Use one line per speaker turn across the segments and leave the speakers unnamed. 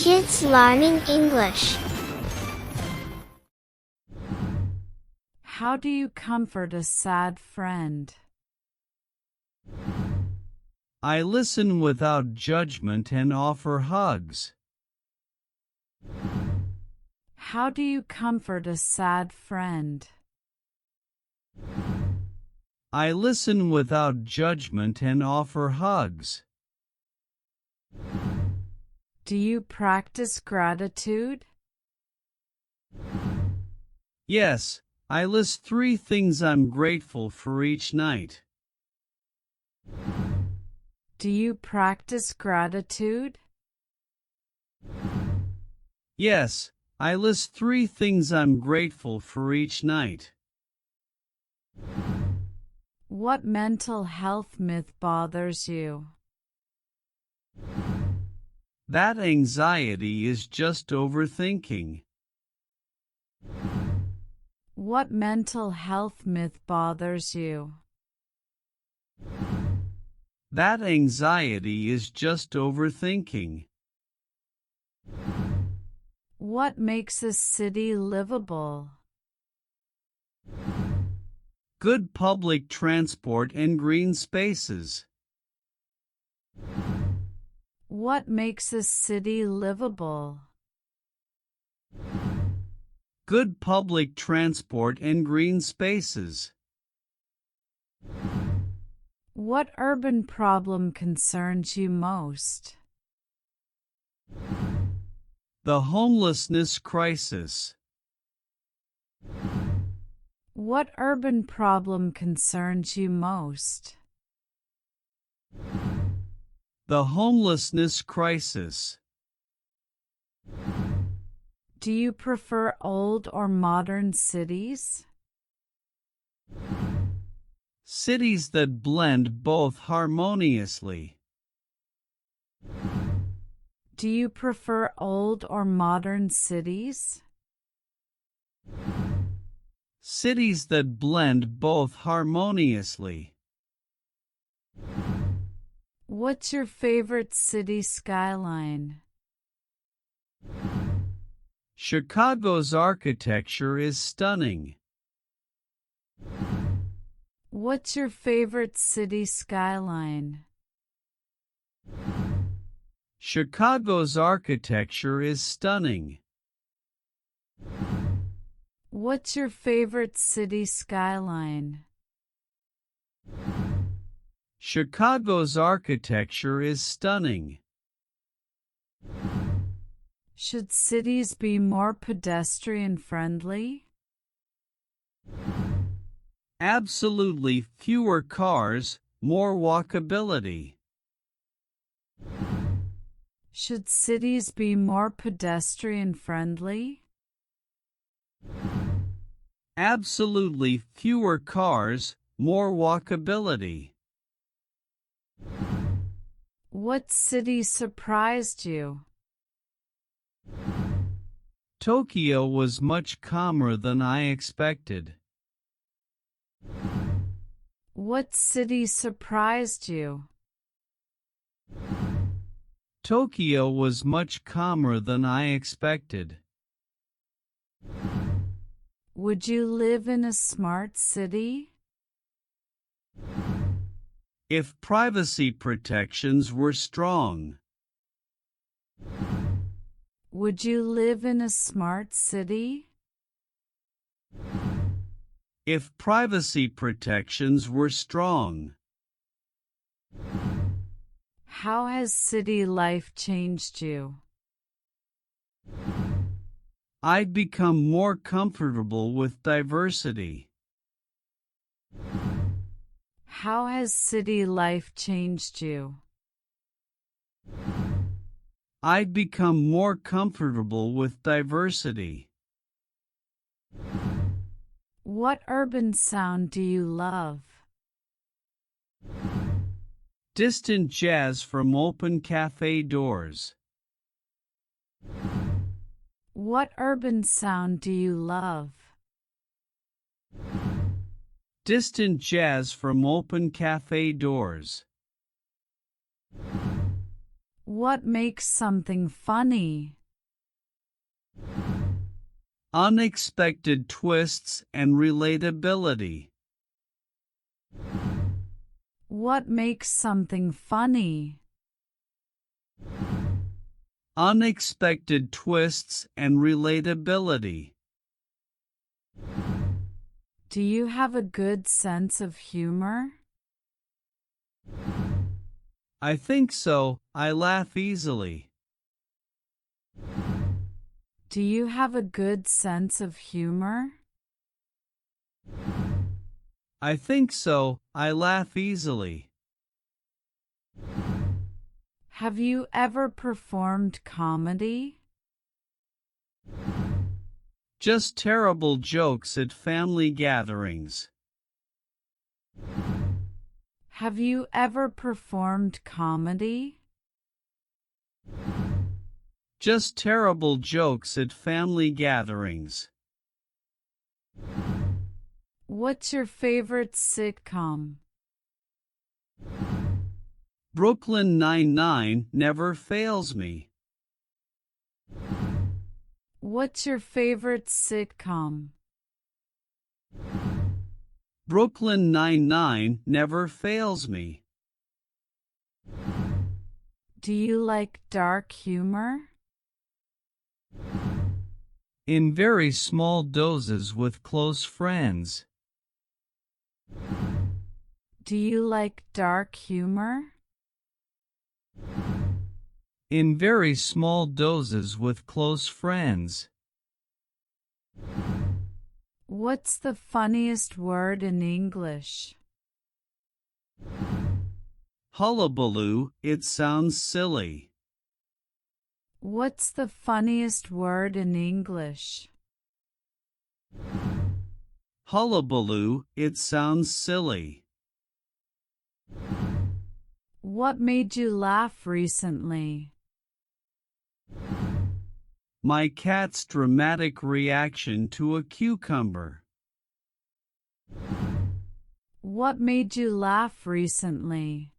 Kids learning English.
How do you comfort a sad friend?
I listen without judgment and offer hugs.
How do you comfort a sad friend?
I listen without judgment and offer hugs.
Do you practice gratitude?
Yes, I list 3 things I'm grateful for each night.
Do you practice gratitude?
Yes, I list 3 things I'm grateful for each night.
What mental health myth bothers you?
That anxiety is just overthinking.
What mental health myth bothers you?
That anxiety is just overthinking.
What makes a city livable?
Good public transport and green spaces.
What makes a city livable?
Good public transport and green spaces.
What urban problem concerns you most?
The homelessness crisis.
What urban problem concerns you most?
The homelessness crisis.
Do you prefer old or modern cities?
Cities that blend both harmoniously.
Do you prefer old or modern cities?
Cities that blend both harmoniously.
What's your favorite city skyline?
Chicago's architecture is stunning.
What's your favorite city skyline?
Chicago's architecture is stunning.
What's your favorite city skyline?
Chicago's architecture is stunning.
Should cities be more pedestrian friendly?
Absolutely, fewer cars, more walkability.
Should cities be more pedestrian friendly?
Absolutely, fewer cars, more walkability.
What city surprised you?
Tokyo was much calmer than I expected.
What city surprised you?
Tokyo was much calmer than I expected.
Would you live in a smart city?
If privacy protections were strong.
Would you live in a smart city?
If privacy protections were strong.
How has city life changed you?
I've become more comfortable with diversity.
How has city life changed you?
I've become more comfortable with diversity.
What urban sound do you love?
Distant jazz from open cafe doors.
What urban sound do you love?
Distant jazz from open cafe doors.
What makes something funny?
Unexpected twists and relatability.
What makes something funny?
Unexpected twists and relatability.
Do you have a good sense of humor?
I think so. I laugh easily.
Do you have a good sense of humor?
I think so. I laugh easily.
Have you ever performed comedy?
Just terrible jokes at family gatherings.
Have you ever performed comedy?
Just terrible jokes at family gatherings.
What's your favorite sitcom?
Brooklyn Nine-Nine never fails me.
What's your favorite sitcom?
Brooklyn Nine-Nine never fails me.
Do you like dark humor?
In very small doses with close friends.
Do you like dark humor?
In very small doses with close friends.
What's the funniest word in English?
Hullabaloo, it sounds silly.
What's the funniest word in English?
Hullabaloo, it sounds silly.
What made you laugh recently?
My cat's dramatic reaction to a cucumber.
What made you laugh recently?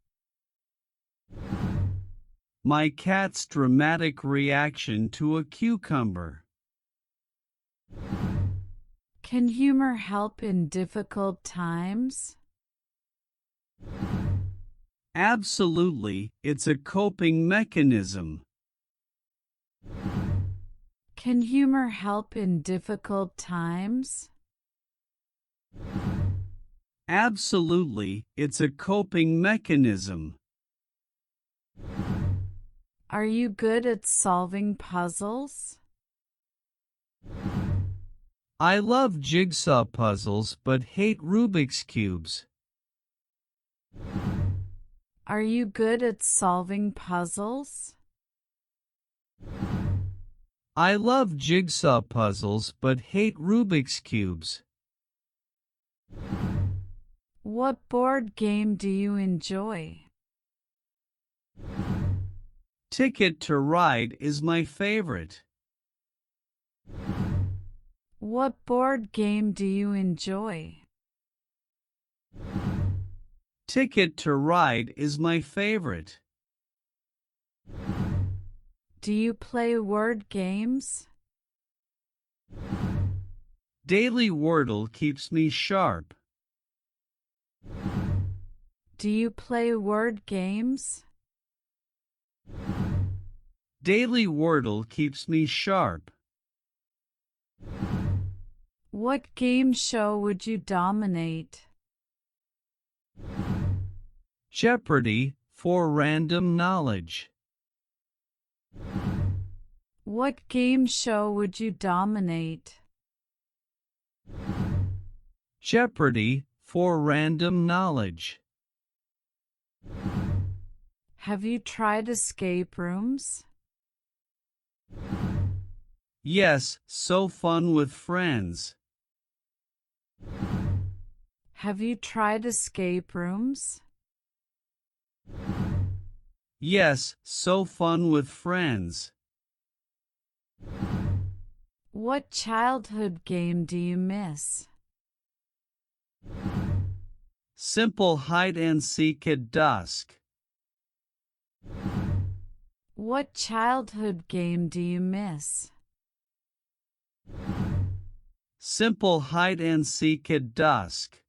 My cat's dramatic reaction to a cucumber.
Can humor help in difficult times?
Absolutely, it's a coping mechanism.
Can humor help in difficult times?
Absolutely, it's a coping mechanism.
Are you good at solving puzzles?
I love jigsaw puzzles but hate Rubik's cubes.
Are you good at solving puzzles?
I love jigsaw puzzles but hate Rubik's cubes.
What board game do you enjoy?
Ticket to Ride is my favorite.
What board game do you enjoy?
Ticket to Ride is my favorite.
Do you play word games?
Daily Wordle keeps me sharp.
Do you play word games?
Daily Wordle keeps me sharp.
What game show would you dominate?
Jeopardy! For random knowledge.
What game show would you dominate?
Jeopardy! For random knowledge.
Have you tried escape rooms?
Yes, so fun with friends.
Have you tried escape rooms?
Yes, so fun with friends.
What childhood game do you miss?
Simple hide and seek at dusk.
What childhood game do you miss?
Simple hide and seek at dusk.